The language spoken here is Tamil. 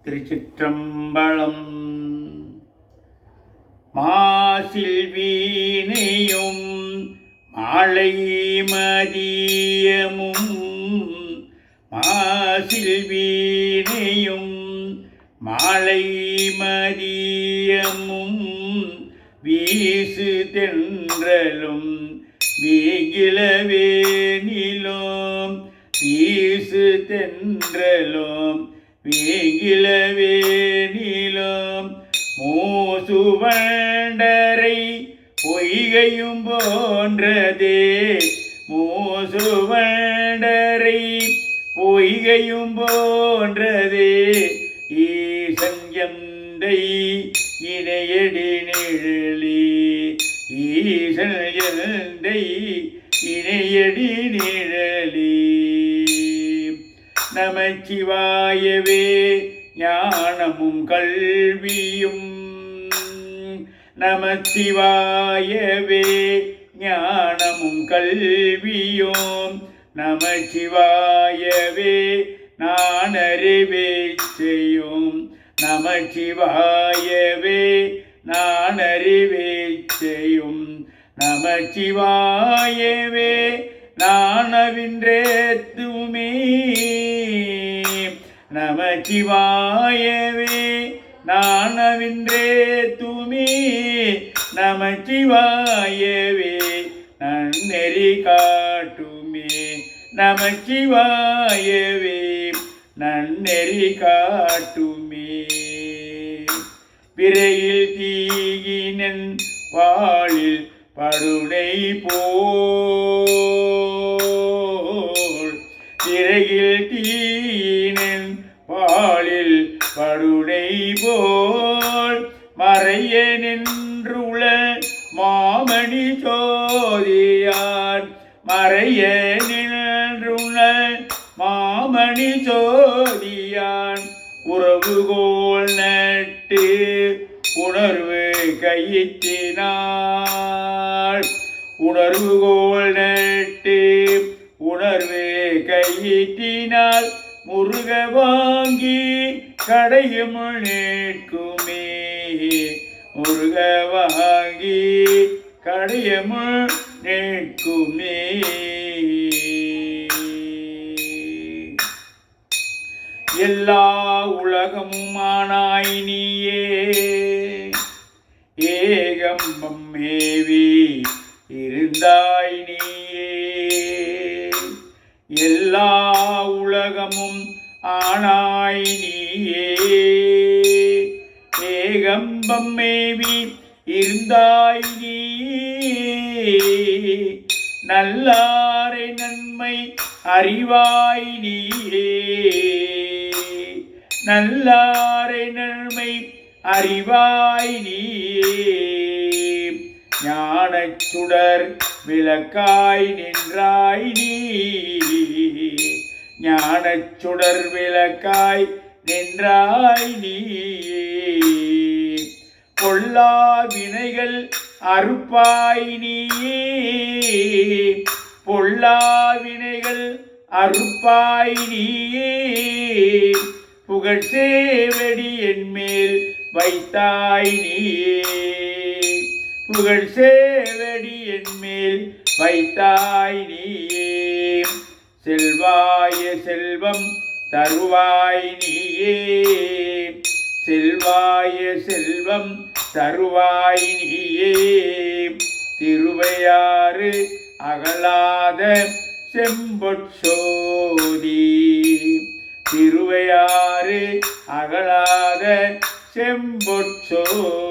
திருச்சிற்றம்பலம். மாசில் வீணையும் மாலை மதியமும், மாசில் வீணையும் மாலை மதியமும், வீசு தென்றலும் வீங்கிலவேனிலும், வீசு தென்றலும் வீங்கிலவேனிலும், மூசுவண்டரை பொய்கையும் போன்றதே, மூசுவண்டரை பொய்கையும் போன்றதே, ஈசன் எந்தை இணையடி நிழலி, ஈசன் எந்தை இணையடி நிழலி. நமச்சிவாயவே ஞானமும் கல்வியும், நமச்சிவாயவே ஞானமும் கல்வியும், நமச்சிவாயவே நானறிவேச்சையும், நமச்சிவாயவே நானறிவேச்சையும், நமச்சிவாயவே நானவின்றேத்துமே, நமச்சிவாயவே நானவின்றேத்துமே, நமச்சிவாயவே நன்னெறி காட்டுமே, நமச்சிவாயவே நன்னெறி காட்டுமே. பிறையில் தீயினன் வாளில் படுனை போல், பிறையில் தீயினன் வாளில் படுனை போல், மறைய நின்றுள மாமணி சோதியான், மறைய நின்றுள மாமணி சோதியான், உறவுகோள் நட்டு உணர்வு கையிற்றினாள், உணர்வுகோள் நட்டு உணர்வு கையிற்றினாள், முருக வாங்கி கடையும் நிற்குமே, முருக வாங்கி கடையும் நிற்குமே. எல்லா உலகமுமானாய் நீயே, ஏகம்பம் மேவி இருந்தாய் நீயே, எல்லா உலகமும் ஆனாய் நீயே, ஏகம்பம் மேவி இருந்தாய் நீயே, நல்லாரை நன்மை அறிவாய் நீயே, நல்லாரை நன்மை அறிவாய் நீயே, ஞானச் சுடர் விளக்காய் நின்றாய் நீ, ஞானச் சுடர் விளக்காய் நின்றாய் நீயே, பொல்லா வினைகள் அறுப்பாய் நீயே, பொல்லா வினைகள் அறுப்பாய் நீயே, புகழ்சேவடி என்மேல் வைத்தாய் நீயே, புகழ்சேவடி என்மேல் வைத்தாய் நீயே, செல்வாய செல்வம் தருவாய் நீயே, செல்வாய செல்வம் தருவாய் நீயே, திருவையாறு அகலாத செம்பொற்சோதி, திருவையாறு அகலாத செம்பொற்சோதி.